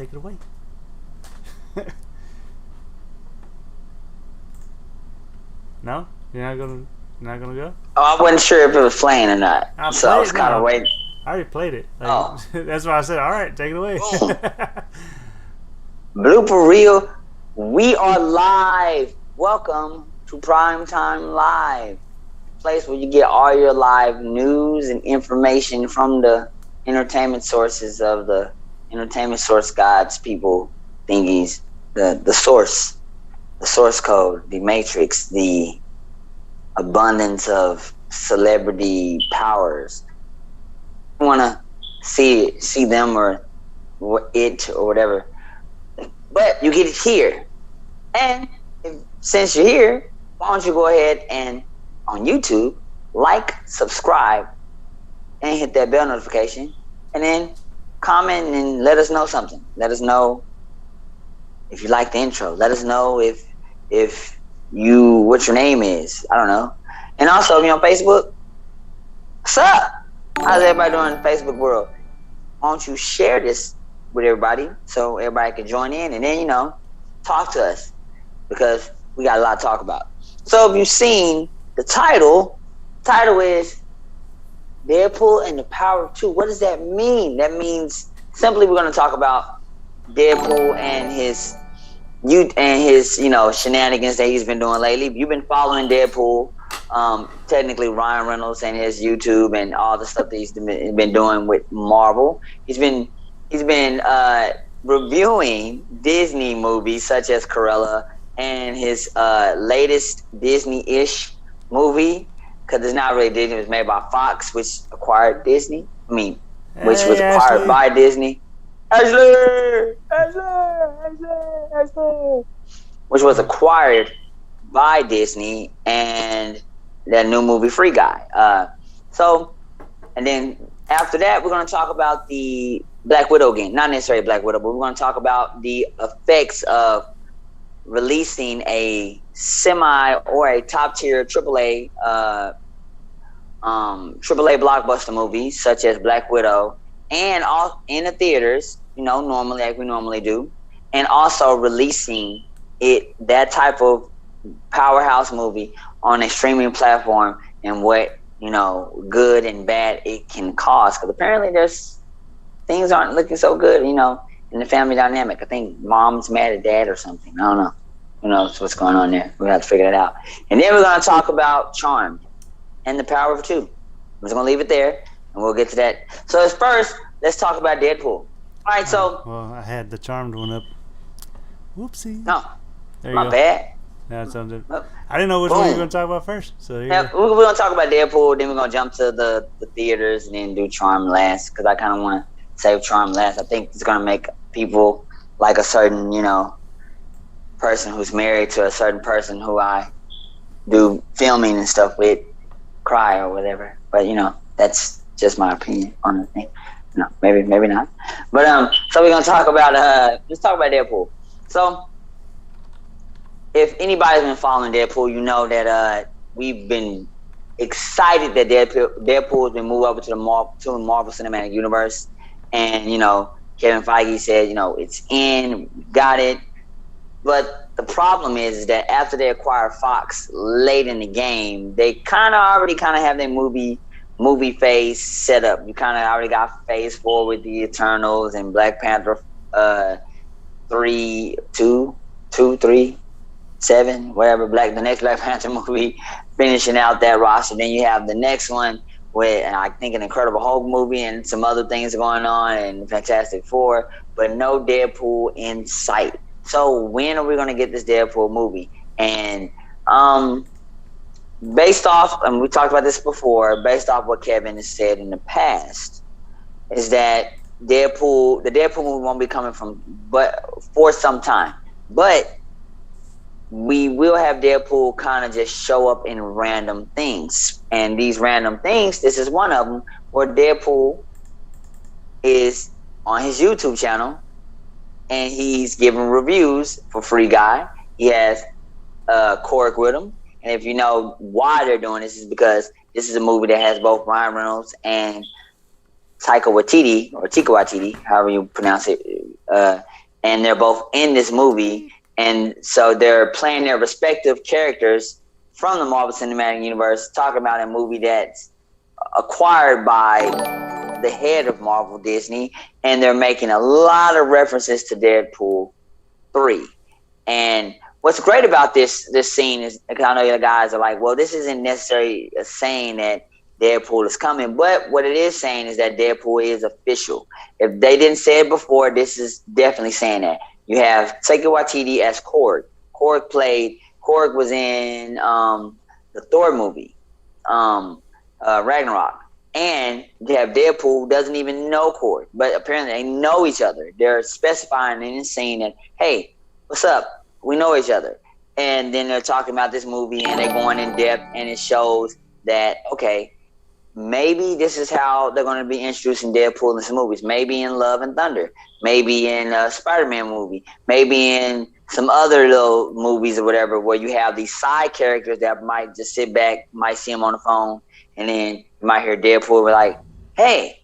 take it away. No, you're not gonna go. Oh, I wasn't sure if it was playing or not, so I was kind of waiting. I already played it. Like, that's why I said, all right, take it away. Blooper reel. We are live. Welcome to Primetime Live, place where you get all your live news and information from the entertainment sources of the entertainment source gods, people, thingies, the source code, the matrix, the abundance of celebrity powers. You want to see them or it or whatever, but you get it here. And since you're here, why don't you go ahead and on YouTube, like, subscribe, and hit that bell notification, and then comment and let us know something. Let us know if you like the intro. Let us know if what your name is. I don't know. And also, if you're on Facebook, what's up? How's everybody doing in the Facebook world? Why don't you share this with everybody so everybody can join in and then, talk to us, because we got a lot to talk about. So if you've seen the title is Deadpool and the Power of Two. What does that mean? That means simply we're going to talk about Deadpool and his shenanigans that he's been doing lately. If you've been following Deadpool, technically Ryan Reynolds and his YouTube and all the stuff that he's been doing with Marvel. He's been reviewing Disney movies such as Cruella and his latest Disney-ish movie, because it's not really Disney. It was made by Fox, which acquired Disney. Which was acquired by Disney. Ashley! Which was acquired by Disney, and that new movie Free Guy. And then after that, we're going to talk about the Black Widow game. Not necessarily Black Widow, but we're going to talk about the effects of releasing a semi or a top tier AAA blockbuster movie such as Black Widow, and all in the theaters, normally like we normally do, and also releasing that type of powerhouse movie on a streaming platform, and what good and bad it can cause, because apparently things aren't looking so good in the family dynamic. I think mom's mad at dad or something. I don't know. Who knows what's going on there? We're gonna have to figure that out. And then we're gonna talk about Charmed and the Power of Two. I'm just gonna leave it there, and we'll get to that. So first, let's talk about Deadpool. All right, so well, I had the Charmed one up. Whoopsie. No, there you my go. Bad. That's something. I didn't know which one you were going to talk about first. So we're going to talk about Deadpool, then we're going to jump to the theaters, and then do Charm last, because I kind of want to save Charm last. I think it's going to make people like a certain, person who's married to a certain person who I do filming and stuff with cry or whatever. But, that's just my opinion on the thing. No, maybe not. But so we're going to talk about, let's talk about Deadpool. So, if anybody's been following Deadpool, you know that we've been excited that Deadpool has been moved over to the Marvel Cinematic Universe, and Kevin Feige said it's in, got it. But the problem is that after they acquired Fox late in the game, they kind of have their movie phase set up. You kind of already got Phase 4 with the Eternals and Black Panther 3, 7, whatever, the next Black Panther movie, finishing out that roster. Then you have the next one with, I think, an Incredible Hulk movie and some other things going on, and Fantastic Four, but no Deadpool in sight. So when are we going to get this Deadpool movie? And based off, and we talked about this before, based off what Kevin has said in the past, is that the Deadpool movie won't be coming for some time. But we will have Deadpool kind of just show up in random things. And these random things, this is one of them, where Deadpool is on his YouTube channel, and he's giving reviews for Free Guy. He has Cork with him. And if you know why they're doing this, is because this is a movie that has both Ryan Reynolds and Taika Waititi, however you pronounce it, and they're both in this movie, and so they're playing their respective characters from the Marvel Cinematic Universe, talking about a movie that's acquired by the head of Marvel Disney, and they're making a lot of references to Deadpool 3. And what's great about this scene is, because I know you guys are like, well, this isn't necessarily saying that Deadpool is coming, but what it is saying is that Deadpool is official. If they didn't say it before, this is definitely saying that. You have Taika Waititi as Korg. Korg was in the Thor movie, Ragnarok. And you have Deadpool, who doesn't even know Korg, but apparently they know each other. They're specifying and saying that, hey, what's up? We know each other. And then they're talking about this movie, and they're going in depth, and it shows that, okay, maybe this is how they're going to be introducing Deadpool in some movies. Maybe in Love and Thunder. Maybe in a Spider-Man movie. Maybe in some other little movies or whatever, where you have these side characters that might just sit back, might see him on the phone, and then you might hear Deadpool be like, hey,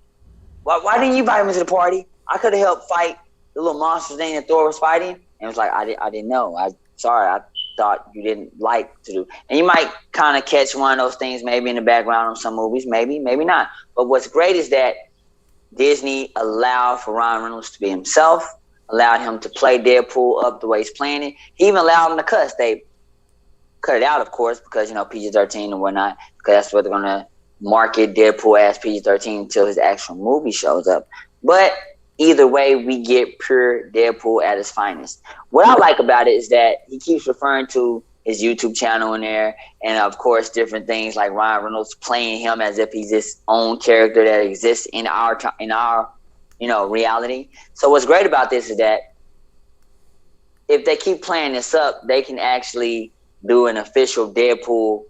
why didn't you invite me to the party? I could have helped fight the little monsters thing that Thor was fighting. And it was like, I didn't know. I thought you didn't like to do. And you might kind of catch one of those things maybe in the background of some movies, maybe not. But what's great is that Disney allowed for Ryan Reynolds to be himself, allowed him to play Deadpool up the way he's playing it. He even allowed him to cuss. They cut it out, of course, because, PG-13 and whatnot, because that's what they're going to market Deadpool as, PG-13, until his actual movie shows up. But either way, we get pure Deadpool at his finest. What I like about it is that he keeps referring to his YouTube channel in there, and of course, different things like Ryan Reynolds playing him as if he's his own character that exists in our reality. So what's great about this is that if they keep playing this up, they can actually do an official Deadpool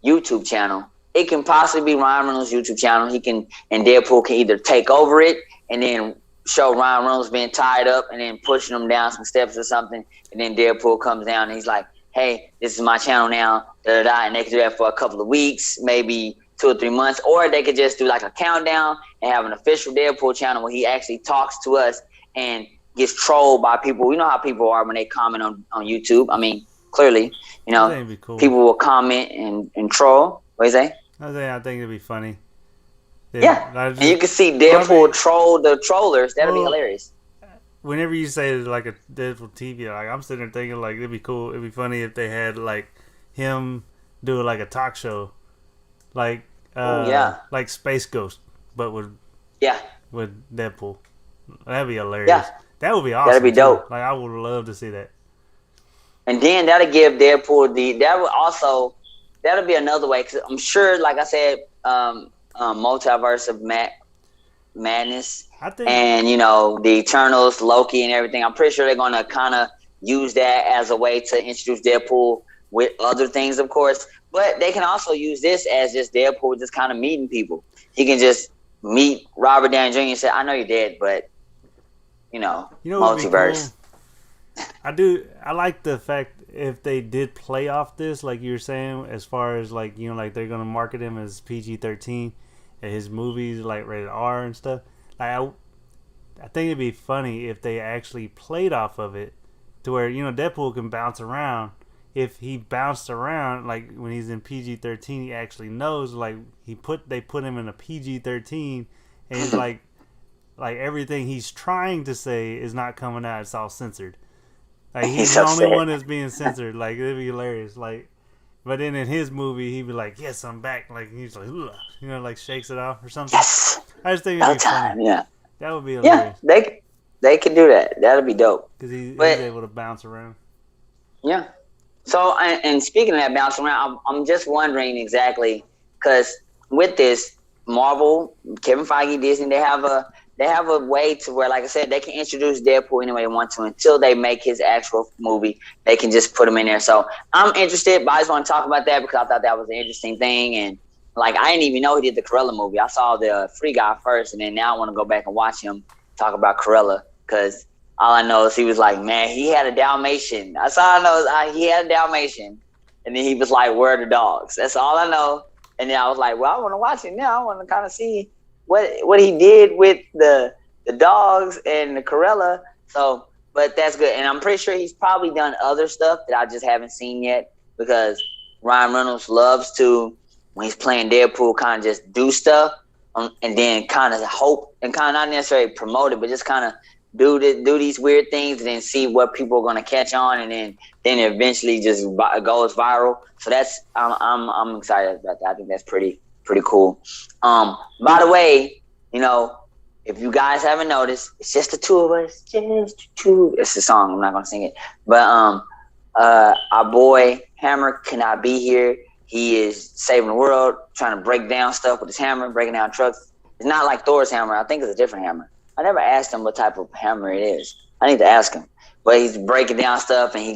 YouTube channel. It can possibly be Ryan Reynolds' YouTube channel. And Deadpool can either take over it and then show Ryan Reynolds being tied up and then pushing him down some steps or something, and then Deadpool comes down and he's like, hey, this is my channel now, and they could do that for a couple of weeks, maybe 2 or 3 months, or they could just do like a countdown and have an official Deadpool channel where he actually talks to us and gets trolled by people. You know how people are when they comment on YouTube. I mean, clearly, cool. People will comment and troll. What do you say? I think it'd be funny. Yeah, and you can see Deadpool troll the trollers. That'd be hilarious. Whenever you say like a Deadpool TV, like I'm sitting there thinking like it'd be cool. It'd be funny if they had like him do like a talk show, like like Space Ghost, but with Deadpool. That'd be hilarious. Yeah. That would be awesome. That'd be dope. Like I would love to see that. And then that'll give Deadpool that'll be another way, because I'm sure, like I said, multiverse of madness, and the Eternals, Loki, and everything. I'm pretty sure they're gonna kind of use that as a way to introduce Deadpool with other things, of course. But they can also use this as just Deadpool just kind of meeting people. He can just meet Robert Downey Jr. and say, "I know you're dead, but multiverse." Cool? I like the fact if they did play off this, like you were saying, as far as like like they're gonna market him as PG-13. His movies like rated R and stuff. Like I think it'd be funny if they actually played off of it to where Deadpool can bounce around. If he bounced around, like when he's in PG-13, he actually knows. Like they put him in a PG-13, and he's like everything he's trying to say is not coming out. It's all censored. Like he's the only one that's being censored. Like it'd be hilarious. Like. But then in his movie, he'd be like, yes, I'm back. Like, he's like, like shakes it off or something. Yes. I just think it'd be funny. Yeah. That would be hilarious. Yeah, they could do that. That'd be dope. Because he's able to bounce around. Yeah. So, and speaking of that bounce around, I'm just wondering exactly, because with this, Marvel, Kevin Feige, Disney, they have a way to where, like I said, they can introduce Deadpool any way they want to until they make his actual movie. They can just put him in there. So I'm interested, but I just want to talk about that because I thought that was an interesting thing. And like, I didn't even know he did the Cruella movie. I saw the Free Guy first, and then now I want to go back and watch him talk about Cruella, because all I know is he was like, man, he had a Dalmatian. That's all I know is he had a Dalmatian. And then he was like, where are the dogs? That's all I know. And then I was like, well, I want to watch it now. I want to kind of see what he did with the dogs and the Cruella. So But that's good, and I'm pretty sure he's probably done other stuff that I just haven't seen yet, because Ryan Reynolds loves to, when he's playing Deadpool, kind of just do stuff, and then kind of hope and kind of not necessarily promote it, but just kind of do these weird things and then see what people are going to catch on, and then eventually just goes viral. So that's I'm excited about that. I think that's pretty cool. By the way, if you guys haven't noticed, it's just the two of us. Just two. It's a song. I'm not gonna sing it. But our boy Hammer cannot be here. He is saving the world, trying to break down stuff with his hammer, breaking down trucks. It's not like Thor's hammer. I think it's a different hammer. I never asked him what type of hammer it is. I need to ask him. But he's breaking down stuff, and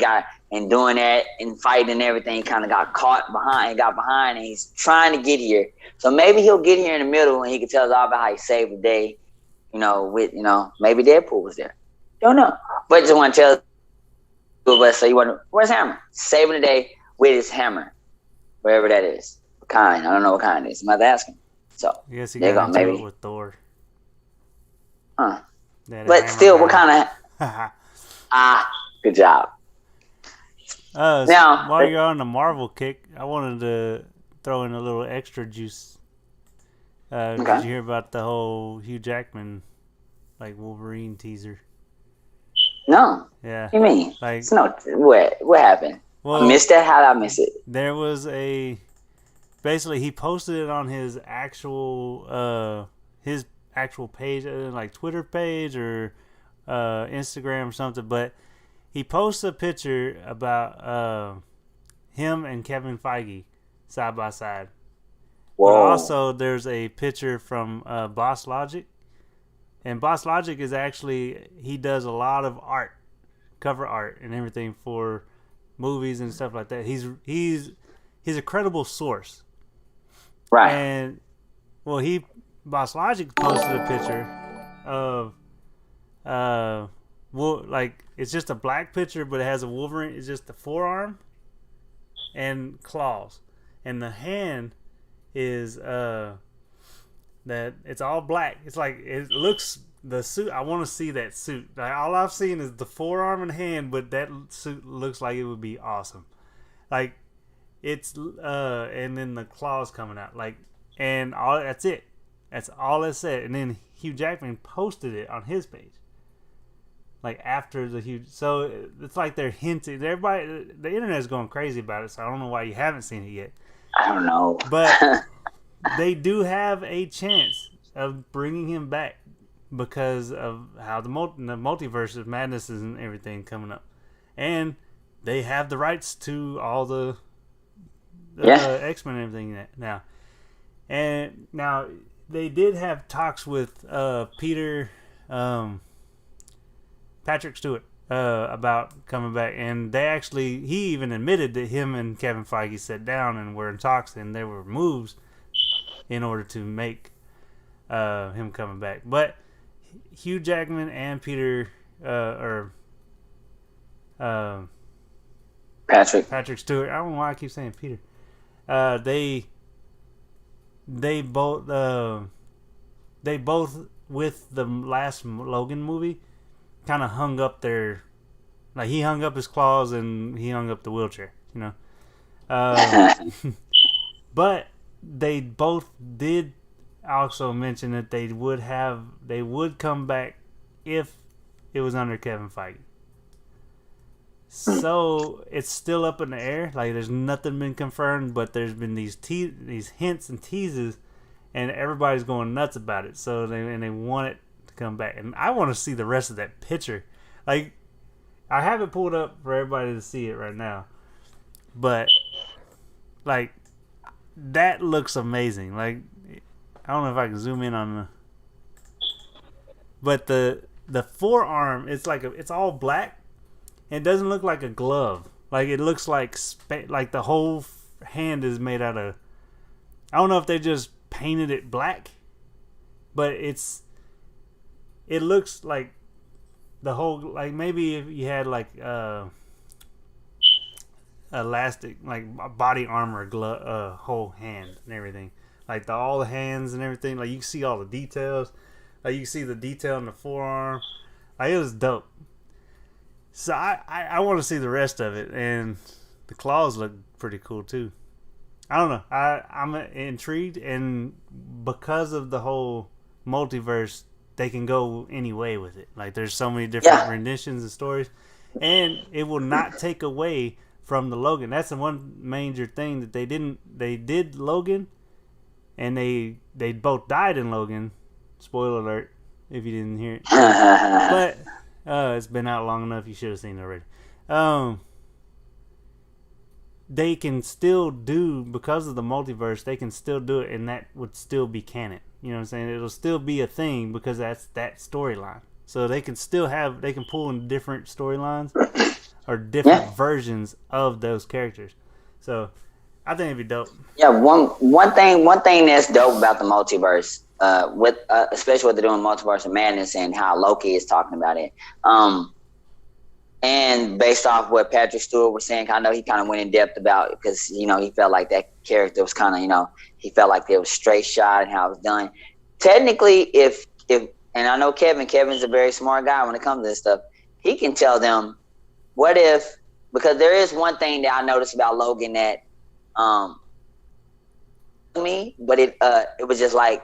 doing that and fighting and everything. He kind of got behind, and he's trying to get here. So maybe he'll get here in the middle, and he can tell us all about how he saved the day. Maybe Deadpool was there. Don't know. But just want to tell us, so where's Hammer? Saving the day with his hammer. Wherever that is. What kind? I don't know what kind it is. I'm about to ask him. So, yes, he got into it with Thor. Huh. But still, what kind of... good job. Now, while you're on the Marvel kick, I wanted to throw in a little extra juice. Did you hear about the whole Hugh Jackman, Wolverine teaser? No. Yeah. What do you mean? What happened? Well, I missed that. How did I miss it? There was basically he posted it on his actual page, Twitter page or Instagram or something. But he posted a picture about him and Kevin Feige side by side. Whoa. But also, there's a picture from Boss Logic. And Boss Logic is he does a lot of art, cover art and everything for movies and stuff like that. He's a credible source. Right. And, Boss Logic posted a picture of, it's just a black picture, but it has a Wolverine. It's just the forearm and claws. And the hand is that it's all black. It's it looks the suit. I want to see that suit. All I've seen is the forearm and hand, but that suit looks like it would be awesome. It's and then the claws coming out and all that's it. That's all it said. And then Hugh Jackman posted it on his page. After the huge, so it's they're hinting. Everybody, the internet is going crazy about it. So I don't know why you haven't seen it yet. I don't know. But they do have a chance of bringing him back because of how the multiverse of madness and everything coming up. And they have the rights to all the X-Men and everything now. And now they did have talks with Patrick Stewart about coming back, and he even admitted that him and Kevin Feige sat down and were in talks, and there were moves in order to make him coming back. But Hugh Jackman and Patrick Stewart, I don't know why I keep saying Peter. They both with the last Logan movie kind of hung up he hung up his claws and he hung up the wheelchair, but they both did also mention that they would come back if it was under Kevin Feige. So it's still up in the air. There's nothing been confirmed, but there's been these hints and teases, and everybody's going nuts about it. So they want it to come back, and I want to see the rest of that picture. I have it pulled up for everybody to see it right now, but that looks amazing. I don't know if I can zoom in on but the forearm, it's all black. It doesn't look like a glove. It looks like the whole hand is made out of. I don't know if they just painted it black, but it looks like the whole, maybe if you had elastic body armor glove, whole hand and everything, all the hands and everything. You can see all the details. You can see the detail in the forearm. It was dope. So I want to see the rest of it, and the claws look pretty cool too. I don't know. I'm intrigued, and because of the whole multiverse, they can go any way with it. Like there's so many different renditions and stories, and it will not take away from the Logan. That's the one major thing that they didn't. They did Logan, and they both died in Logan. Spoiler alert if you didn't hear it. But it's been out long enough. You should have seen it already. They can still do, because of the multiverse, they can still do it, and that would still be canon. You know what I'm saying? It'll still be a thing because that's that storyline. So they can still they can pull in different storylines or different versions of those characters. So I think it'd be dope. Yeah, one thing that's dope about the multiverse, with especially what they're doing, Multiverse of Madness, and how Loki is talking about it. And based off what Patrick Stewart was saying, I know he kind of went in depth about it because, he felt like that character was kind of, he felt like it was straight shot and how it was done. Technically, if and I know Kevin's a very smart guy when it comes to this stuff, he can tell them, what if, because there is one thing that I noticed about Logan that me, but it was just like,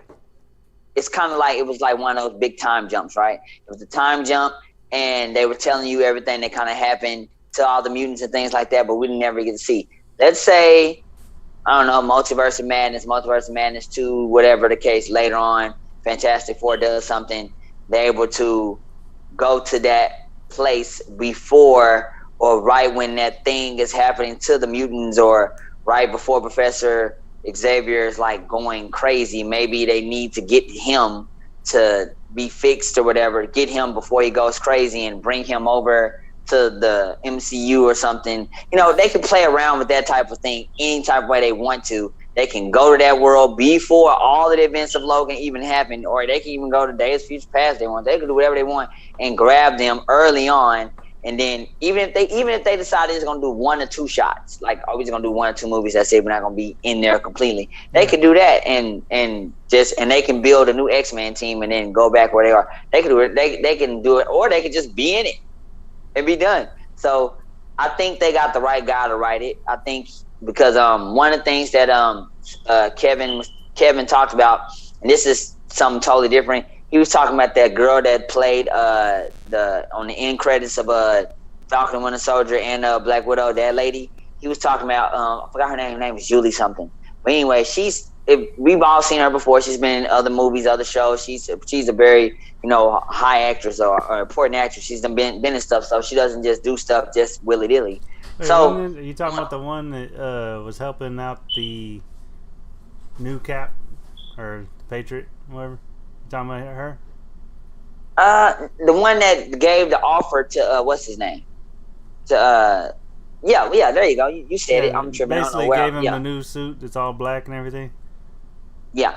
it's kind of like, it was like one of those big time jumps, right? It was a time jump, and they were telling you everything that kind of happened to all the mutants and things like that, but we didn't never get to see. Let's say, I don't know, Multiverse of Madness 2, whatever the case, later on, Fantastic Four does something, they're able to go to that place before or right when that thing is happening to the mutants, or right before Professor Xavier is like going crazy. Maybe they need to get him to be fixed or whatever, get him before he goes crazy and bring him over to the MCU or something. They can play around with that type of thing any type of way they want to. They can go to that world before all of the events of Logan even happened, or they can even go to Days of Future Past they want. They can do whatever they want and grab them early on. And then even if they decide they're going to do 1 or 2 shots, like, we're just going to do 1 or 2 movies, that's it, we're not going to be in there completely. They can do that and they can build a new X-Men team and then go back where they are. They can do it. They can do it, or they can just be in it and be done. So I think they got the right guy to write it. I think because one of the things that Kevin talked about, and this is something totally different. He was talking about that girl that played on the end credits of Falcon and Winter Soldier and Black Widow, that lady. He was talking about, I forgot her name. Her name was Julie something. But anyway, we've all seen her before. She's been in other movies, other shows. She's a very, high actress or important actress. She's been in stuff, so she doesn't just do stuff just willy-nilly. So, are you talking about the one that was helping out the new Cap or Patriot, whatever? Talking about her? The one that gave the offer to what's his name? To yeah, there you go. You said it. I'm tripping. Basically, gave him the new suit that's all black and everything. Yeah.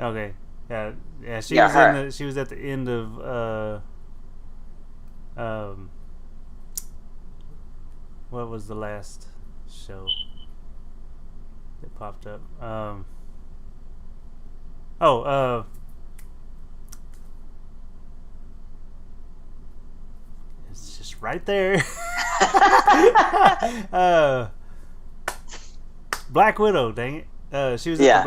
Okay. Yeah. She was at the end of what was the last show that popped up? It's just right there. Black Widow, dang it. She was at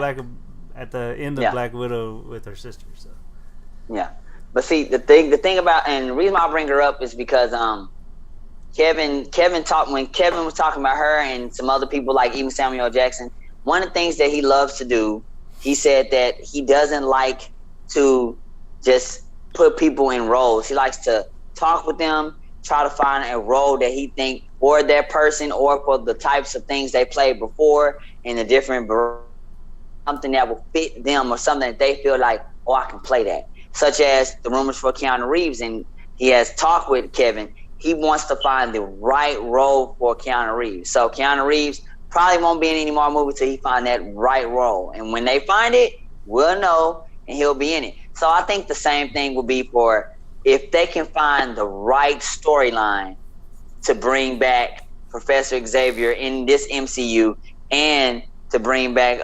the end of Black Widow with her sister. So. Yeah. But see, the thing about, and the reason why I bring her up is because Kevin when Kevin was talking about her and some other people like even Samuel L. Jackson, one of the things that he loves to do, he said that he doesn't like to just put people in roles. He likes to talk with them, try to find a role that he think for that person or for the types of things they played before and the different, something that will fit them or something that they feel like, oh, I can play that. Such as the rumors for Keanu Reeves, and he has talked with Kevin. He wants to find the right role for Keanu Reeves. So Keanu Reeves probably won't be in any more movies till he find that right role. And when they find it, we'll know, and he'll be in it. So I think the same thing will be for if they can find the right storyline to bring back Professor Xavier in this MCU and to bring back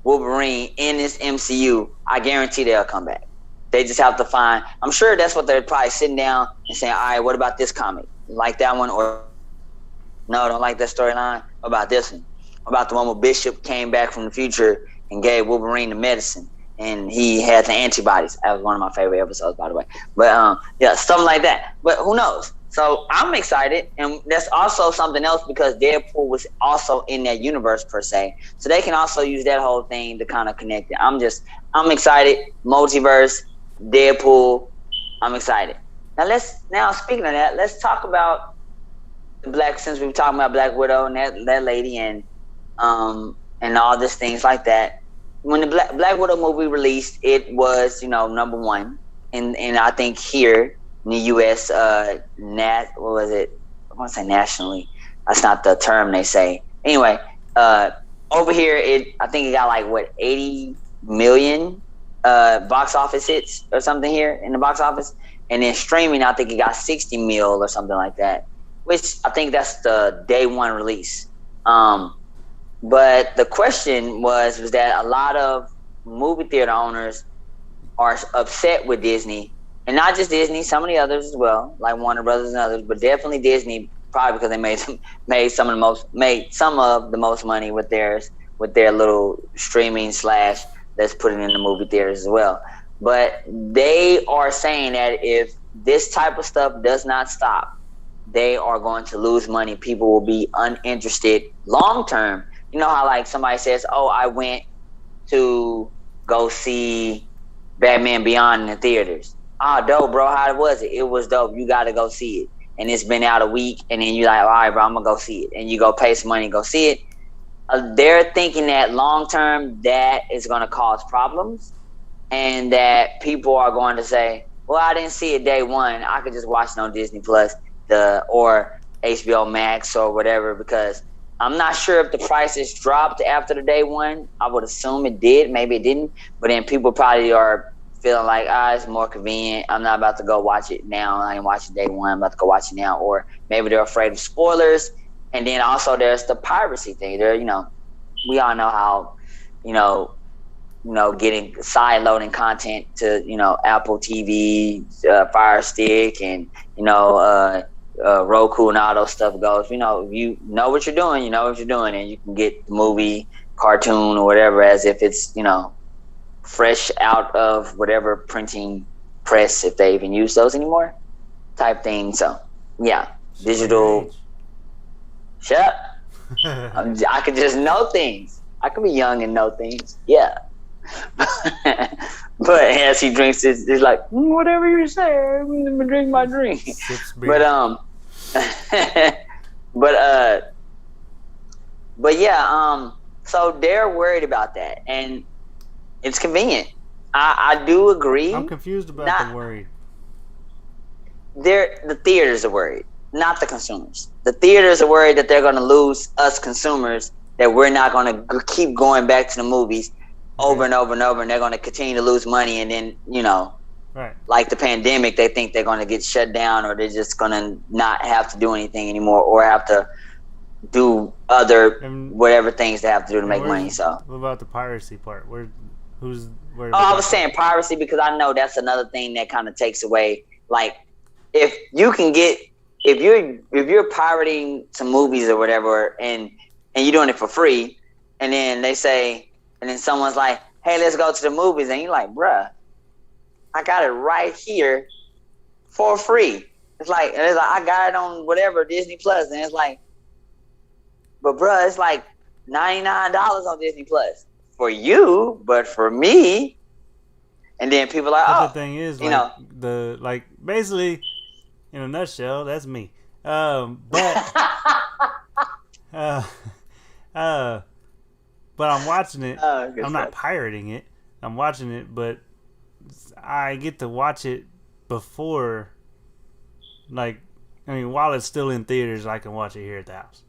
Wolverine in this MCU, I guarantee they'll come back. They just have to find. I'm sure that's what they're probably sitting down and saying, all right, what about this comic? Like that one, or no, don't like that storyline. What about this one? What about the one where Bishop came back from the future and gave Wolverine the medicine, and he had the antibodies. That was one of my favorite episodes, by the way. But yeah, something like that. But who knows? So I'm excited, and that's also something else because Deadpool was also in that universe per se. So they can also use that whole thing to kind of connect it. I'm excited. Multiverse, Deadpool. I'm excited. Now speaking of that, let's talk about since we were talking about Black Widow and that lady and all these things like that. When the Black Widow movie released, it was, number one. And I think here in the US, what was it? I want to say nationally. That's not the term they say. Anyway, over here I think it got 80 million box office hits or something here in the box office. And then streaming, I think it got 60 mil or something like that, which I think that's the day one release. But the question was that a lot of movie theater owners are upset with Disney, and not just Disney, some of the others as well, like Warner Brothers and others, but definitely Disney, probably because they made some of the most money with their little streaming / let's put it in the movie theaters as well. But they are saying that if this type of stuff does not stop, they are going to lose money. People will be uninterested long term. You know how somebody says, "Oh, I went to go see Batman Beyond in the theaters." Oh, dope, bro. How was it? It was dope. You got to go see it. And it's been out a week, and then you're like, "All right, bro, I'm gonna go see it." And you go pay some money and go see it. They're thinking that long term that is going to cause problems, and that people are going to say, "Well, I didn't see it day one. I could just watch it on Disney Plus." Or HBO Max or whatever, because I'm not sure if the prices dropped after the day one. I would assume it did. Maybe it didn't. But then people probably are feeling like, it's more convenient. I'm not about to go watch it now. I ain't watching day one. I'm about to go watch it now. Or maybe they're afraid of spoilers. And then also there's the piracy thing. We all know how, getting side-loading content to, Apple TV, Fire Stick, and, Roku and all those stuff goes. You know what you're doing, and you can get the movie, cartoon, or whatever as if it's, fresh out of whatever printing press, if they even use those anymore, type thing. So, yeah, digital. Shut up. I could just know things. I could be young and know things. Yeah. But as he drinks it, it's like, whatever you say, I'm gonna drink my drink. But yeah, so they're worried about that, and it's convenient. I do agree. I'm confused about the worried. The theaters are worried, not the consumers. The theaters are worried that they're going to lose us consumers, that we're not going to keep going back to the movies over and over and over, and they're going to continue to lose money, and then, right, like the pandemic, they think they're going to get shut down, or they're just going to not have to do anything anymore, or have to do other whatever things they have to do to make money. So what about the piracy part? Who's worried I was saying piracy because I know that's another thing that kind of takes away, if you're pirating some movies or whatever, and you're doing it for free, and then and then someone's like, "Hey, let's go to the movies," and you're like, "Bruh, I got it right here for free." It's like I got it on whatever Disney Plus, and it's like, but bruh, it's like $99 on Disney Plus for you, but for me. And then people are like, the thing is, basically, in a nutshell, that's me. But I'm watching it. I'm not pirating it. I'm watching it, but I get to watch it before, while it's still in theaters, I can watch it here at the house.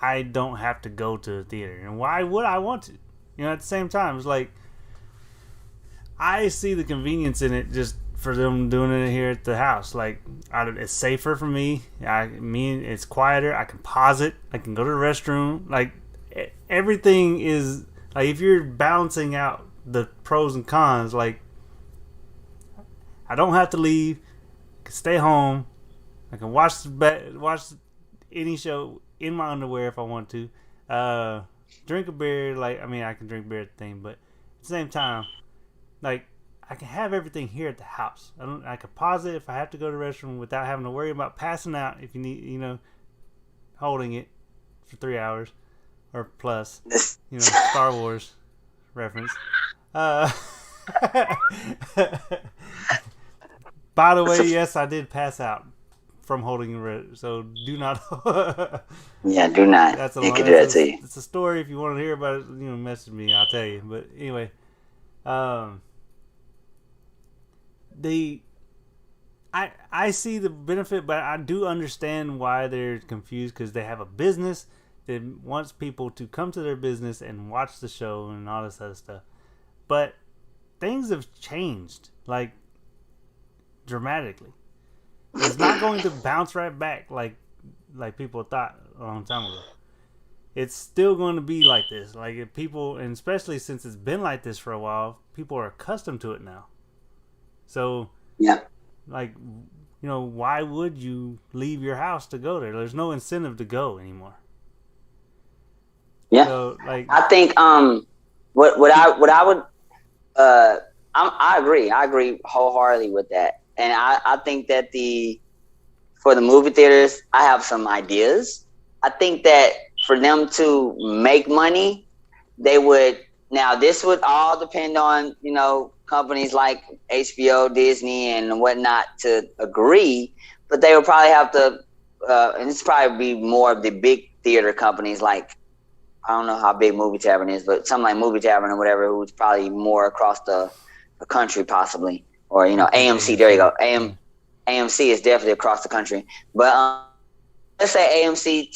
I don't have to go to the theater, and why would I want to? At the same time, it's like I see the convenience in it just for them doing it here at the house. It's safer for me. It's quieter. I can pause it. I can go to the restroom. Everything is if you're balancing out the pros and cons. Like, I don't have to leave. I can stay home. I can watch any show in my underwear if I want to. Drink a beer. Like, I mean, I can drink beer at the thing, but at the same time, like, I can have everything here at the house. I can pause it if I have to go to the restroom without having to worry about passing out if you need, holding it for 3 hours or plus. Star Wars reference. By the way, yes, I did pass out from holding it, so do not. Yeah, do not. That's it could do that to you. It's a story. If you want to hear about it, message me. I'll tell you. But anyway, I see the benefit, but I do understand why they're confused, because they have a business that wants people to come to their business and watch the show and all this other stuff. But things have changed, like, dramatically. It's not going to bounce right back like people thought a long time ago. It's still going to be like this. Like, if people, and especially since it's been like this for a while, people are accustomed to it now. So, yeah, like, why would you leave your house to go there? There's no incentive to go anymore. Yeah. So, like, I think what I would I agree wholeheartedly with that. And I think that for the movie theaters, I have some ideas. I think that for them to make money, they would. Now, this would all depend on, companies like HBO, Disney, and whatnot to agree. But they would probably have to, and it's probably be more of the big theater companies, like, I don't know how big Movie Tavern is, but something like Movie Tavern or whatever, who's probably more across the country possibly. Or, AMC, there you go. AMC is definitely across the country. But let's say AMC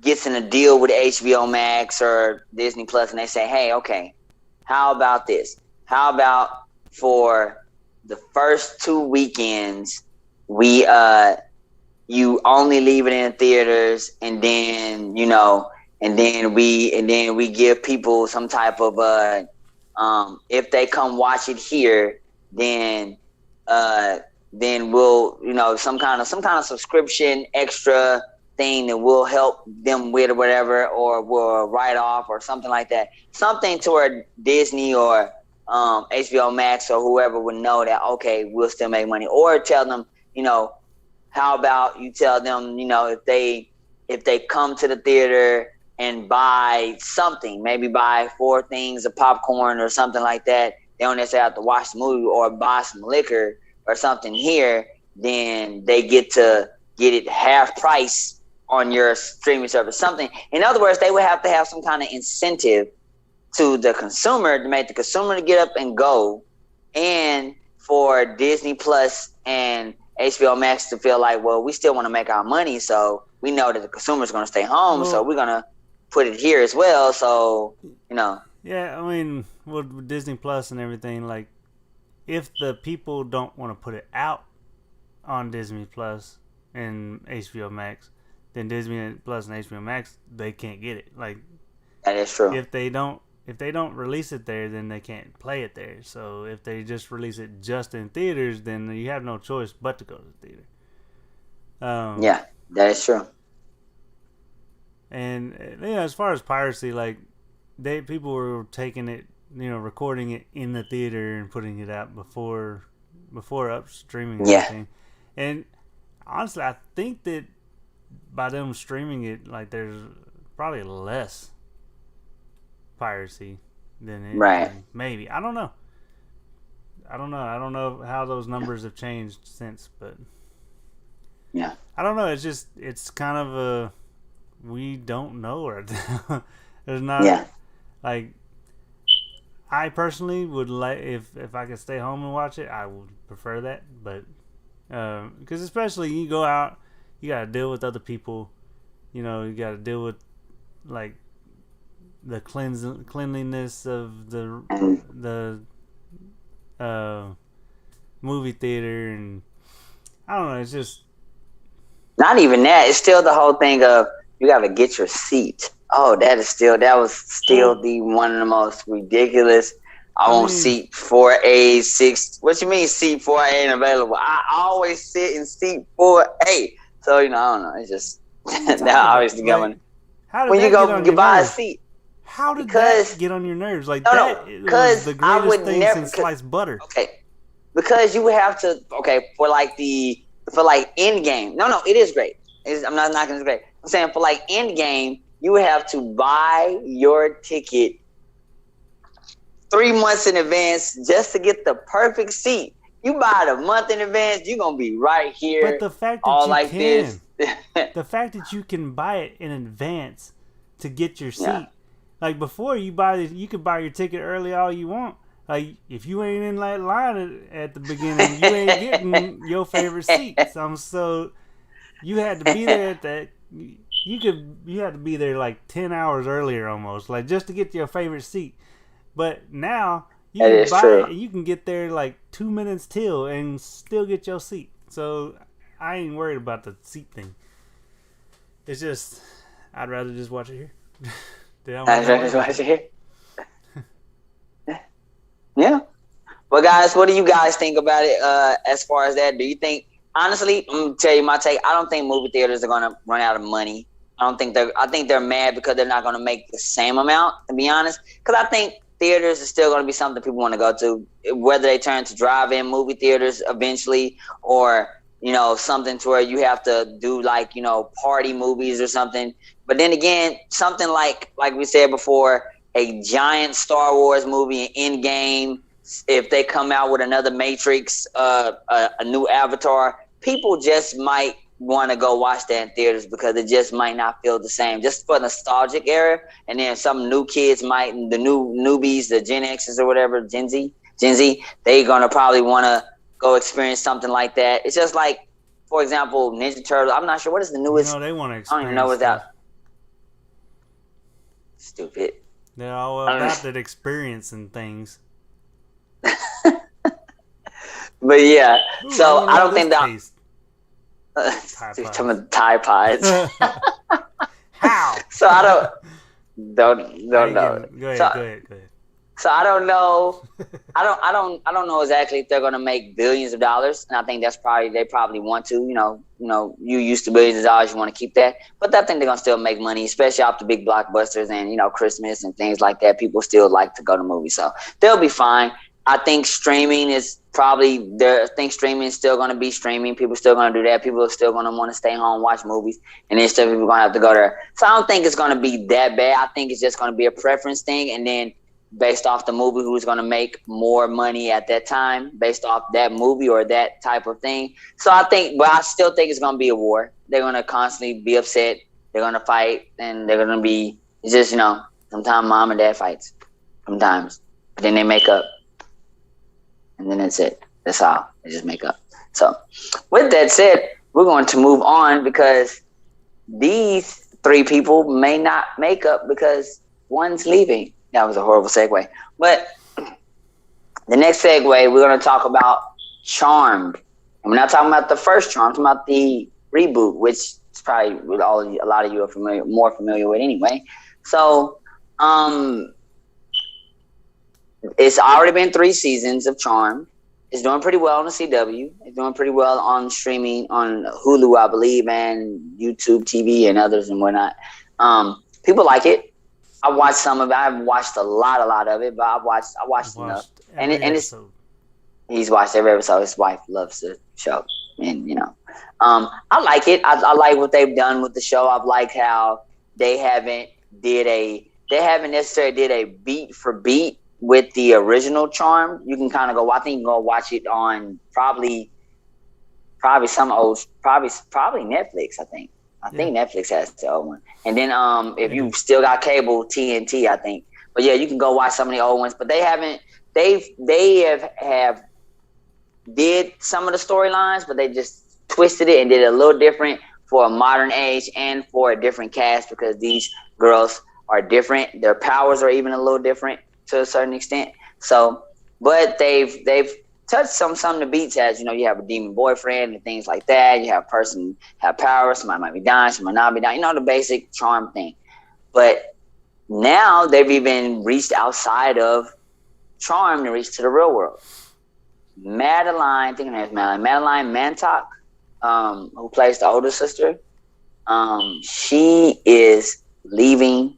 gets in a deal with HBO Max or Disney Plus, and they say, hey, okay, how about this? How about for the first 2 weekends, you only leave it in theaters, and then, and then we give people some type of if they come watch it here, then we'll, some kind of subscription extra thing that will help them with or whatever, or will write off or something like that. Something to where Disney or HBO Max or whoever would know that, okay, we'll still make money. Or tell them, how about you tell them, if they come to the theater and buy something, maybe buy 4 things of popcorn or something like that, they don't necessarily have to watch the movie, or buy some liquor or something here, then they get to get it half price on your streaming service. Something. In other words, they would have to have some kind of incentive to the consumer to make the consumer to get up and go, and for Disney Plus and HBO Max to feel like, well, we still want to make our money, so we know that the consumer's going to stay home, so we're going to put it here as well. So, Yeah, I mean, with Disney Plus and everything, like, if the people don't want to put it out on Disney Plus and HBO Max, then Disney Plus and HBO Max, they can't get it. Like, that is true. If they don't release it there, then they can't play it there. So if they just release it just in theaters, then you have no choice but to go to the theater. Yeah, that is true. And as far as piracy, like, people were taking it, recording it in the theater and putting it out before up streaming and everything. And honestly, I think that by them streaming it, like, there's probably less piracy than it. Right. Maybe. I don't know. I don't know how those numbers have changed since, but yeah. I don't know. It's kind of we don't know right now. There's not like, I personally would like, if I could stay home and watch it, I would prefer that. But because especially you go out, you gotta deal with other people. You gotta deal with, like, the cleanliness of the movie theater, and I don't know. It's just not even that. It's still the whole thing of, you gotta get your seat Oh, that was still So the one of the most ridiculous. I I won't mean, seat 4A, 6. What you mean seat 4A ain't available? I always sit in seat 4A. So, I don't know. It's just, what are you now talking about? obviously Like, coming. how did When you that get go on your buy a nerves? seat, How did that because, get on your nerves? Like no, that it was because the I greatest would thing never, since sliced butter. okay, because you would have to, okay, for like end game. No, it is great. I'm not knocking it's great. I'm saying for like end game, you would have to buy your ticket 3 months in advance just to get the perfect seat. You buy it a month in advance, you're gonna be right But here, the fact that all you like this. can, the fact that you can buy it in advance to get your Yeah, seat, like before you buy it, you could buy your ticket early all you want. Like if you ain't in that line at the beginning, you ain't getting your favorite seat. So you had to be there at that. You had to be there like 10 hours earlier almost, like just to get your favorite seat. But now you that can is buy true. it and you can get there like 2 minutes till and still get your seat. So I ain't worried about the seat thing. It's just I'd rather just watch it here. They don't have That's to worry right, about right that. here. Yeah. Well, guys, what do you guys think about it? As far as that, do you think? Honestly, I'm gonna tell you my take. I don't think movie theaters are gonna run out of money. I don't think they're. I think they're mad because they're not gonna make the same amount. To be honest, because I think theaters is still gonna be something people want to go to, whether they turn to drive-in movie theaters eventually, or something to where you have to do like party movies or something. But then again, something like we said before, a giant Star Wars movie, an Endgame, if they come out with another Matrix, a new Avatar, people just might want to go watch that in theaters because it just might not feel the same, just for nostalgic era. And then some new kids might, the new newbies, the Gen X's or whatever, Gen Z, they gonna probably want to go experience something like that. It's just like, for example, Ninja Turtles. I'm not sure what is the newest. They want to I don't even know experience what's out. stuff. Stupid. They're all about that experiencing things. But yeah, Ooh, so I I don't don't this think that. taste. Some of the Tide Pods. How? So I don't know. Go ahead. So Go ahead. so I don't know. I don't know exactly if they're gonna make billions of dollars, and I think they probably want to. You used to billions of dollars, you want to keep that, but I think they're gonna still make money, especially off the big blockbusters and Christmas and things like that. People still like to go to movies, so they'll be fine. I think streaming is probably there. I think streaming is still going to be streaming. People are still going to do that. People are still going to want to stay home, watch movies, and then still people are going to have to go there. So I don't think it's going to be that bad. I think it's just going to be a preference thing, and then based off the movie, who's going to make more money at that time, based off that movie or that type of thing. So but I still think it's going to be a war. They're going to constantly be upset. They're going to fight, and they're going to be just sometimes mom and dad fights, sometimes, but then they make up. And then that's it. That's all. They just make up. So, with that said, we're going to move on because these three people may not make up because one's leaving. That was a horrible segue. But the next segue, we're going to talk about Charmed. And we're not talking about the first Charmed, we're talking about the reboot, which is probably a lot of you are more familiar with anyway. So, it's already been 3 seasons of Charmed. It's doing pretty well on the CW. It's doing pretty well on streaming on Hulu, I believe, and YouTube TV and others and whatnot. People like it. I watched some of it. I've watched a lot of it, but I watched enough. And he's watched every episode. His wife loves the show, and I like it. I like what they've done with the show. I've liked how they haven't necessarily did a beat for beat with the original Charm. You can kind of go. I think you can go watch it on probably some old, probably Netflix. I think Netflix has the old one. And then if you still got cable, TNT, I think. But yeah, you can go watch some of the old ones. But they haven't. They have did some of the storylines, but they just twisted it and did it a little different for a modern age and for a different cast because these girls are different. Their powers are even a little different to a certain extent. So, but they've touched some of the beats as you have a demon boyfriend and things like that. You have a person have powers, somebody might be dying, somebody not be dying. The basic Charm thing. But now they've even reached outside of Charm to reach to the real world. Madeline, I think her name is Madeline Mantock, who plays the older sister. She is leaving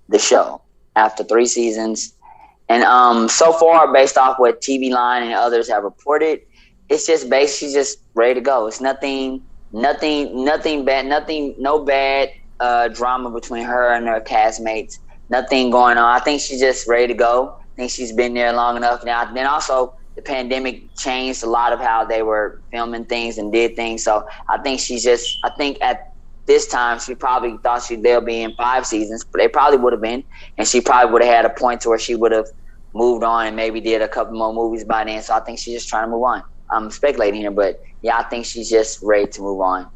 the show after 3 seasons. And so far, based off what TV Line and others have reported, it's just basically just ready to go. It's nothing bad, no bad drama between her and her castmates. Nothing going on. I think she's just ready to go. I think she's been there long enough now. Then also, the pandemic changed a lot of how they were filming things and did things. So I think I think at this time, she probably thought they'll be in 5 seasons, but they probably would have been. And she probably would have had a point to where she would have moved on and maybe did a couple more movies by then. So I think she's just trying to move on. I'm speculating here, but yeah, I think she's just ready to move on.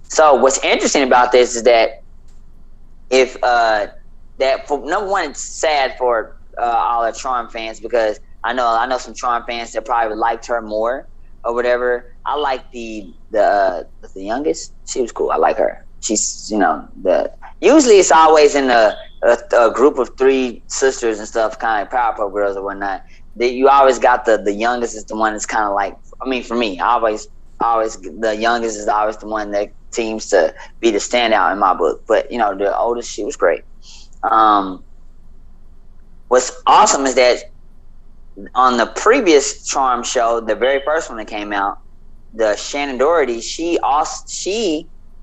So what's interesting about this is that if that for number one, it's sad for all the Charm fans, because I know some Charm fans that probably liked her more or whatever. I like the youngest. She was cool. I like her. She's usually it's always in a group of 3 sisters and stuff, kind of like Powerpuff Girls or whatnot. You always got the youngest is the one that's kind of like, I mean, for me, always the youngest is always the one that seems to be the standout in my book. But the oldest, she was great. What's awesome is that on the previous Charm show, the very first one that came out, the Shannon Doherty, she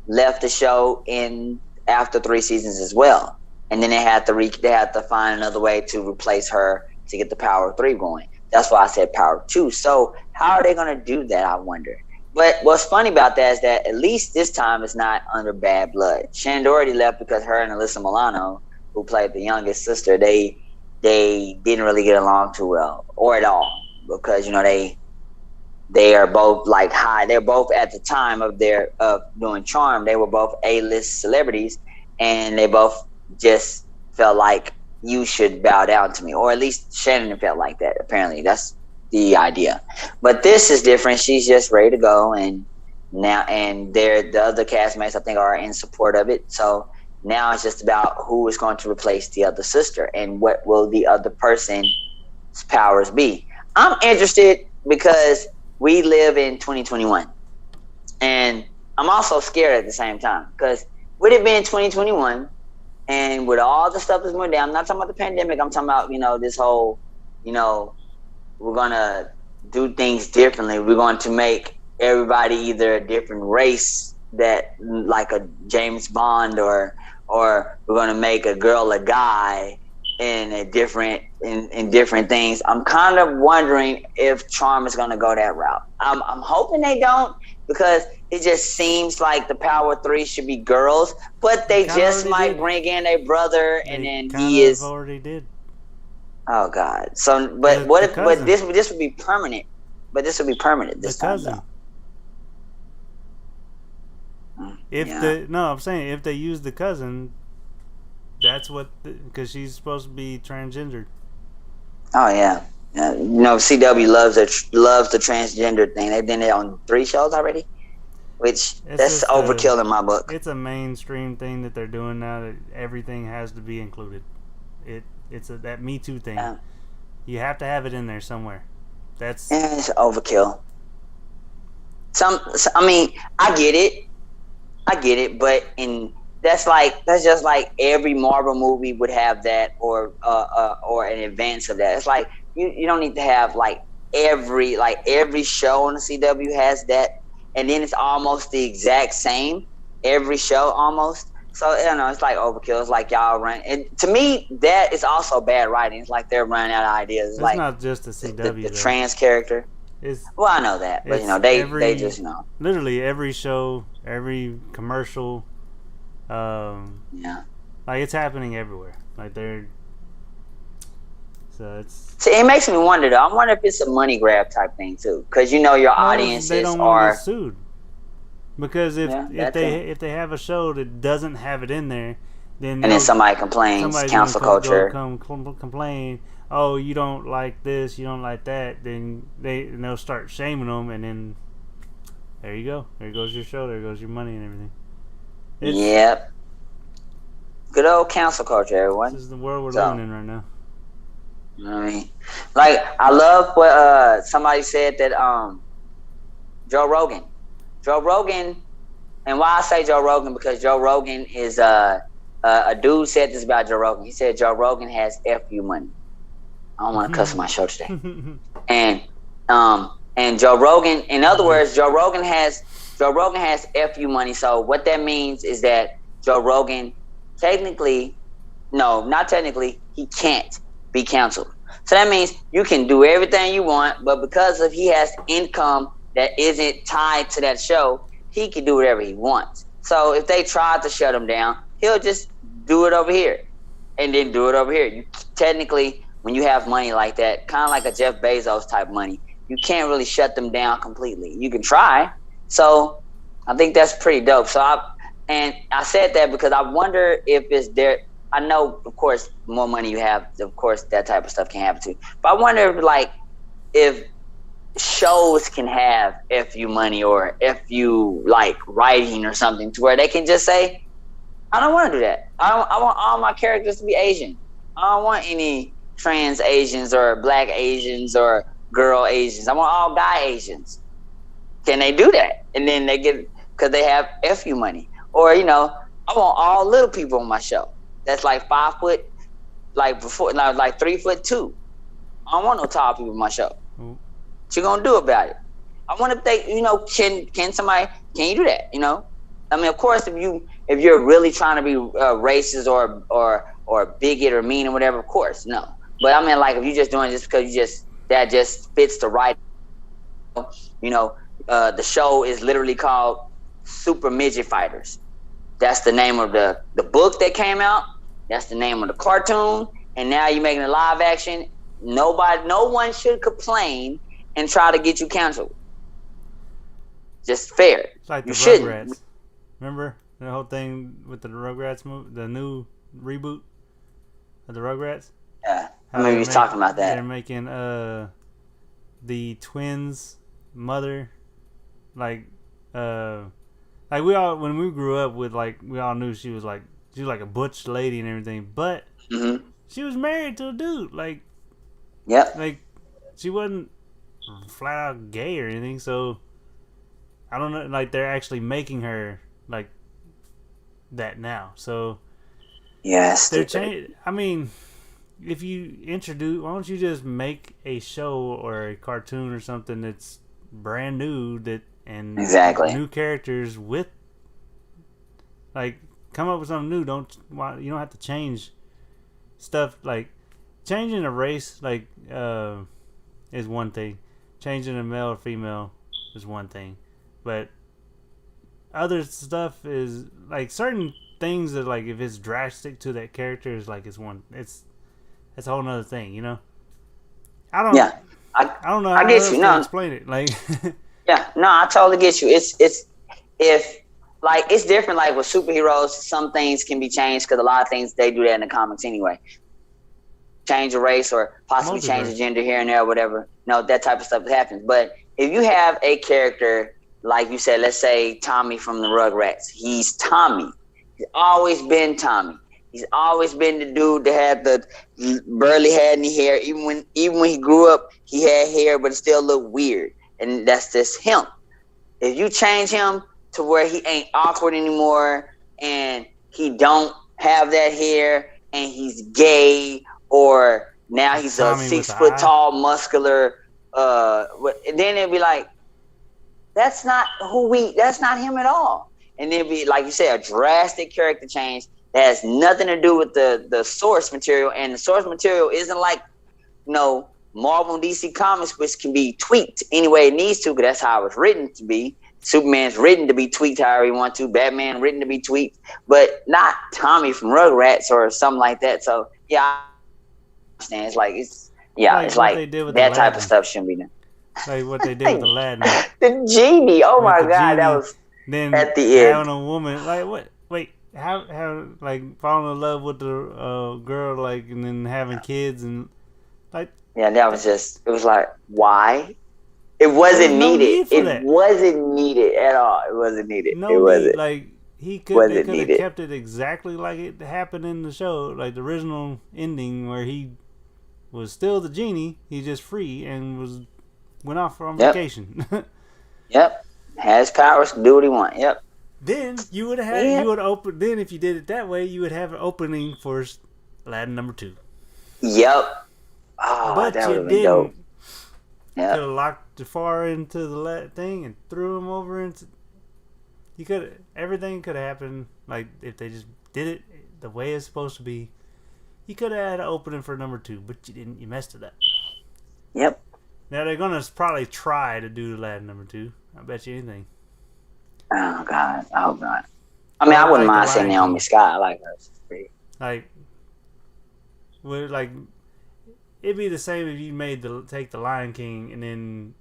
left the show in after 3 seasons as well, and then they had to find another way to replace her to get the Power of 3 going. That's why I said Power of 2. So how are they going to do that, I wonder? But what's funny about that is that at least this time it's not under bad blood. Shannon Doherty left because her and Alyssa Milano, who played the youngest sister, they didn't really get along too well or at all, because they are both like high. They're both at the time of doing Charm. They were both A-list celebrities, and they both just felt like you should bow down to me, or at least Shannon felt like that. Apparently, that's the idea. But this is different. She's just ready to go, and the other castmates I think are in support of it. So now it's just about who is going to replace the other sister and what will the other person's powers be. I'm interested because we live in 2021, and I'm also scared at the same time, because would it be in 2021 and with all the stuff that's going down, I'm not talking about the pandemic, I'm talking about, this whole, we're going to do things differently. We're going to make everybody either a different race, that like a James Bond, or we're going to make a girl a guy in different things. I'm kind of wondering if Charm is going to go that route. I'm hoping they don't, because it just seems like the Power 3 should be girls, but they just might bring in a brother, and then he is already did. Oh God! So, but what if? But this would be permanent. But this would be permanent this time, though. I'm saying if they use the cousin, that's what, because she's supposed to be transgendered. Oh yeah, CW loves the transgender thing. They've been there on 3 shows already, which that's overkill in my book. It's a mainstream thing that they're doing now, that everything has to be included. It's that Me Too thing. You have to have it in there somewhere. It's overkill. I mean, I get it, but that's just like every Marvel movie would have that, or an advance of that. It's like you don't need to have every show on the CW has that, and then it's almost the exact same every show almost. So I don't know, it's like overkill. It's like y'all run, and to me that is also bad writing. It's like they're running out of ideas. It's like not just the CW. The trans character. Well, I know that, but they just literally every show, every commercial. It's happening everywhere. It makes me wonder though. I wonder if it's a money grab type thing too, because your audiences they don't want to get sued. Because if they have a show that doesn't have it in there, then somebody complains, cancel culture. Complain. Oh, you don't like this, you don't like that. Then they'll start shaming them, and then there you go. There goes your show. There goes your money and everything. Yep. Good old cancel culture, everyone. This is the world we're So, living in right now. you know what I mean? Like, I love what somebody said that Joe Rogan. Joe Rogan, and why I say Joe Rogan, because Joe Rogan is a dude said this about Joe Rogan. He said Joe Rogan has FU money. I don't want to cuss on my show today. And Joe Rogan, in other words, Joe Rogan has FU money. So what that means is that Joe Rogan technically, no, not technically, he can't be canceled. So that means you can do everything you want, but because of he has income that isn't tied to that show, he can do whatever he wants. So if they tried to shut him down, he'll just do it over here and then do it over here. You technically, when you have money like that, kind of like a Jeff Bezos type money, you can't really shut them down completely. You can try. So I think that's pretty dope. So I said that because I wonder if it's there. I know, of course, the more money you have, of course, that type of stuff can happen too. But I wonder if shows can have FU money or FU like writing or something to where they can just say, I don't want to do that. I want all my characters to be Asian. I don't want any trans Asians or black Asians or girl Asians. I want all guy Asians. Can they do that? And then they get, because they have FU money. Or, I want all little people on my show. That's like 5 foot, like 3'2". I don't want no tall people on my show. What you gonna do about it? I wonder if they, can somebody, can you do that? I mean, of course, if you're really trying to be racist or bigot or mean or whatever, of course, no. But I mean, like, if you're just doing it just because that just fits the right, the show is literally called Super Midget Fighters. That's the name of the book that came out. That's the name of the cartoon. And now you're making a live action. No one should complain and try to get you canceled. Just fair. It's like the shouldn't. Rugrats. Remember the whole thing with the Rugrats movie, the new reboot of the Rugrats? Yeah, I remember you talking about that. They're making the twins' mother, like we all, when we grew up with, like, we all knew she was like a butch lady and everything, but she was married to a dude. Like, yep. Like, she wasn't flat out gay or anything. So I don't know. Like, they're actually making her like that now. So yes, they're changing. I mean, if you introduce, why don't you just make a show or a cartoon or something that's brand new and exactly new characters with, like, come up with something new. You don't have to change stuff. Like, changing a race, like, is one thing. Changing a male or female is one thing, but other stuff is, like, certain things that, like, if it's drastic to that character, is like, it's a whole nother thing. I don't know. I get you. No, explain it. Like, yeah, no, I totally get you. It's different. Like with superheroes, some things can be changed because a lot of things they do that in the comics anyway. Change a race or possibly change a gender here and there or whatever. No, that type of stuff happens. But if you have a character, like you said, let's say Tommy from the Rugrats, he's Tommy. He's always been Tommy. He's always been the dude that had barely had any hair. Even when he grew up, he had hair, but it still looked weird. And that's just him. If you change him to where he ain't awkward anymore and he don't have that hair and he's gay, or now he's a 6 foot tall, muscular, then it'd be like, that's not him at all. And then it'd be, like you said, a drastic character change that has nothing to do with the source material. And the source material isn't like, Marvel and DC Comics, which can be tweaked any way it needs to, because that's how it was written to be. Superman's written to be tweaked however you want to. Batman written to be tweaked, but not Tommy from Rugrats or something like that. So yeah, I understand. It's like that type of stuff shouldn't be done. Like what they did with Aladdin. The genie. Oh my God, that was then at the end. Having a woman, like, what? Wait, how like falling in love with the girl, like, and then having kids and like. Yeah, that was just. It was like, why? It wasn't needed. It wasn't needed at all. It wasn't needed. No, it wasn't. Like, They could have kept it exactly like it happened in the show, like the original ending where he was still the genie. He's just free and went off on vacation. Yep. Has powers, can do what he wants. Yep. Then you would have open. Then if you did it that way, you would have an opening for Aladdin #2. Yep. Oh, but that you would be dope. Yep. Could have locked Jafar into the thing and threw him over into. Everything could have happened like if they just did it the way it's supposed to be. You could have had an opening for #2, but you didn't. You messed it up. Yep. Now they're gonna probably try to do Aladdin #2. I bet you anything. Oh God! Oh God! I mean, I wouldn't mind seeing Naomi Scott. I like her. She's pretty. It'd be the same if you take the Lion King and then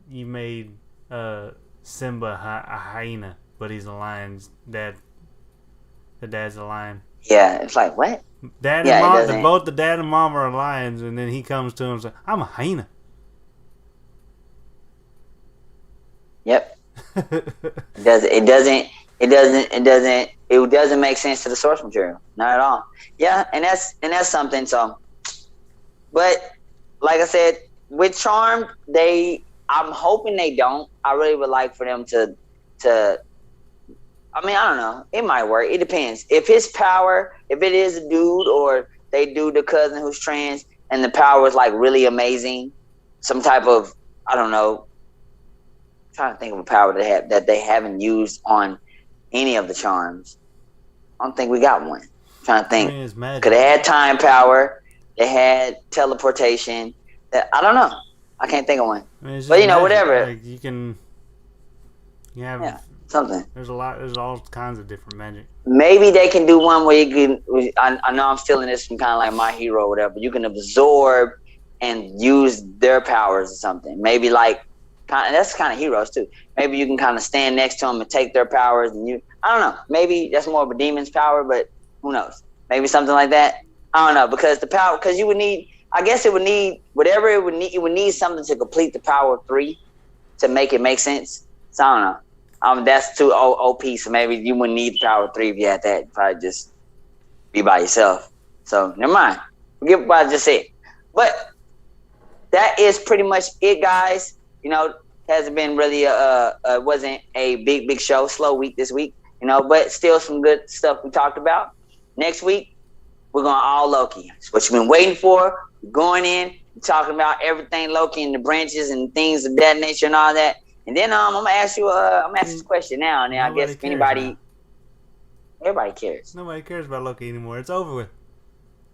you made Simba a hyena, but he's a lion's dad. The dad's a lion. Yeah, it's like what? Dad and mom, both the dad and mom are lions, and then he comes to him and says, "I'm a hyena." Yep. It doesn't make sense to the source material. Not at all. Yeah, and that's something. So, but like I said, with Charmed, I'm hoping they don't. I really would like for them to. I mean, I don't know. It might work. It depends. If his power, if it is a dude, or they do the cousin who's trans, and the power is like really amazing, some type of, I don't know. I'm trying to think of a power that they haven't used on any of the charms. I don't think we got one. I'm trying to think. Could they had time power? They had teleportation. I don't know. I can't think of one. But magic. Whatever. Like you have something. There's all kinds of different magic. Maybe they can do one where you can. I know I'm stealing this from kind of like My Hero or whatever. But you can absorb and use their powers or something. Maybe like. That's kind of heroes too. Maybe you can kind of stand next to them and take their powers, and I don't know. Maybe that's more of a demon's power, but who knows? Maybe something like that. I don't know because you would need. I guess it would need whatever it would need. It would need something to complete the power of 3 to make it make sense. So I don't know. That's too OP. So maybe you wouldn't need the power of 3 if you had that. You'd probably just be by yourself. So never mind. Forget what I just said. But that is pretty much it, guys. Hasn't been really wasn't a big show, slow week this week, but still some good stuff we talked about. Next week, we're going all Loki. It's what you've been waiting for. We're going in, talking about everything Loki and the branches and things of that nature and all that. And then I'm gonna ask you this question now. And then I guess if everybody cares. Nobody cares about Loki anymore. It's over with.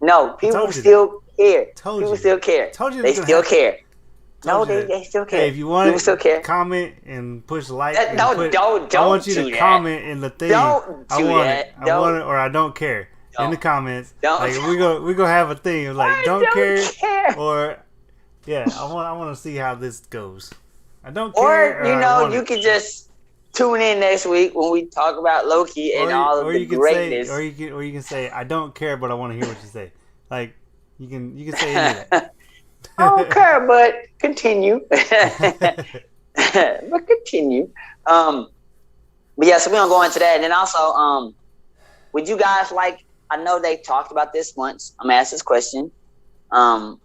No, people still care. People still care. They still care. No, they still care. Hey, if you want to comment and push like, don't. I want you to comment in the thing. Don't do that. I want it, or I don't care. In the comments, like we gonna have a thing like don't care, or I want to see how this goes. I don't care. Or you can just tune in next week when we talk about Loki and all of the greatness. Or you can say I don't care, but I want to hear what you say. Like you can say any of that. I don't care, but continue. But continue. But yeah, so we're gonna go into that, and then also, would you guys like? I know they talked about this once. I'm gonna ask this question, and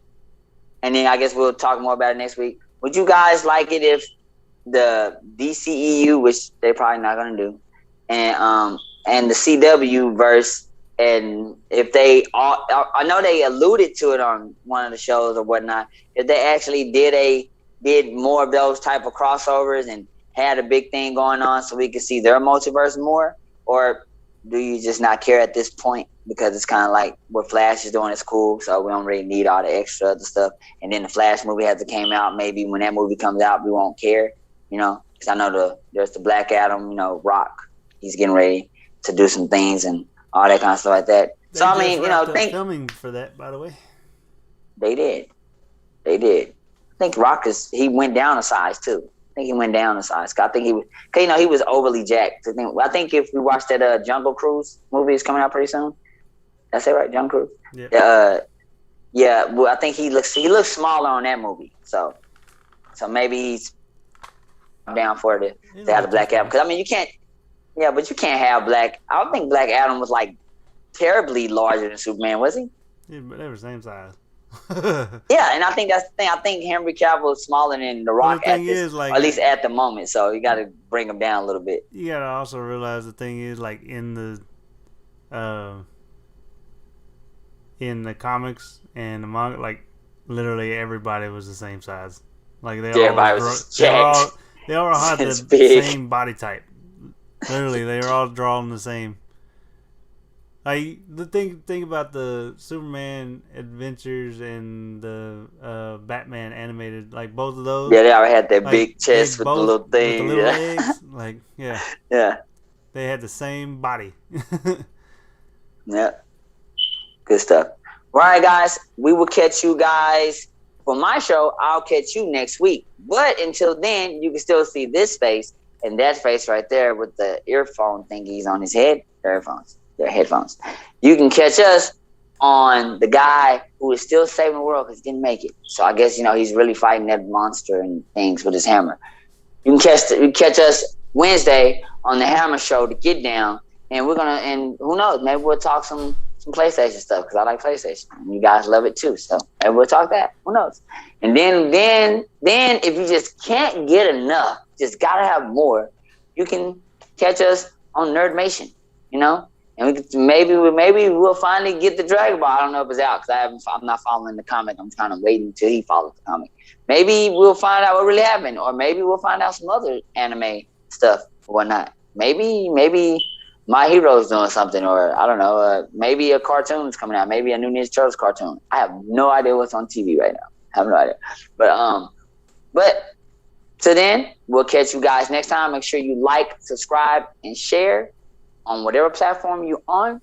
then I guess we'll talk more about it next week. Would you guys like it if the DCEU, which they're probably not gonna do, and the CW verse? And if I know they alluded to it on one of the shows or whatnot, if they actually did more of those type of crossovers and had a big thing going on so we could see their multiverse more, or do you just not care at this point because it's kind of like what Flash is doing is cool, so we don't really need all the extra other stuff. And then the Flash movie hasn't came out. Maybe when that movie comes out, we won't care, because I know there's the Black Adam, Rock. He's getting ready to do some things and all that kind of stuff like that. So I mean, filming for that, by the way. They did. I think Rock he went down a size too. I think he went down a size. I think he was, he was overly jacked. I think if we watch that Jungle Cruise movie is coming out pretty soon. Did I say right, Jungle Cruise? Yeah. Yeah. Well, I think he looks smaller on that movie. So maybe he's down for to have the Black Adam. Because I mean, you can't. Yeah, but you can't have Black. I don't think Black Adam was like terribly larger than Superman, was he? Yeah, but they were the same size. Yeah, and I think that's the thing. I think Henry Cavill is smaller than The But the Rock thing is, or like, at least at the moment. So you got to bring him down a little bit. you gotta also realize the thing is, like, uh, in the comics and the manga, like, literally everybody was the same size. Like, Everybody was jacked. They all had the big. same body type. Literally, they were all drawn the same. Like, the thing about the Superman adventures and the Batman animated, like, both of those. Yeah, they already had that like, big chest with the little thing. With the little legs. Like, yeah. Yeah. They had the same body. Yeah. Good stuff. All right, guys. We will catch you guys for my show. I'll catch you next week. But until then, you can still see this face and that face right there with the earphone thingies on his head. Earphones. They're headphones. You can catch us on the guy who is still saving the world because he didn't make it. So I guess, he's really fighting that monster and things with his hammer. You can catch us Wednesday on the Hammer Show, to Get Down, and and who knows, maybe we'll talk some PlayStation stuff because I like PlayStation and you guys love it too. So maybe we'll talk that. Who knows? And then if you just can't get enough, just gotta have more, you can catch us on Nerdmation. And maybe we'll finally get the Dragon Ball. I don't know if it's out because I'm not following the comic. I'm trying to wait until he follows the comic. Maybe we'll find out what really happened, or maybe we'll find out some other anime stuff or whatnot. Maybe My Hero's doing something, or I don't know. Maybe a cartoon's coming out. Maybe a new Ninja Turtles cartoon. I have no idea what's on TV right now. I have no idea. But till then, we'll catch you guys next time. Make sure you like, subscribe, and share on whatever platform you're on.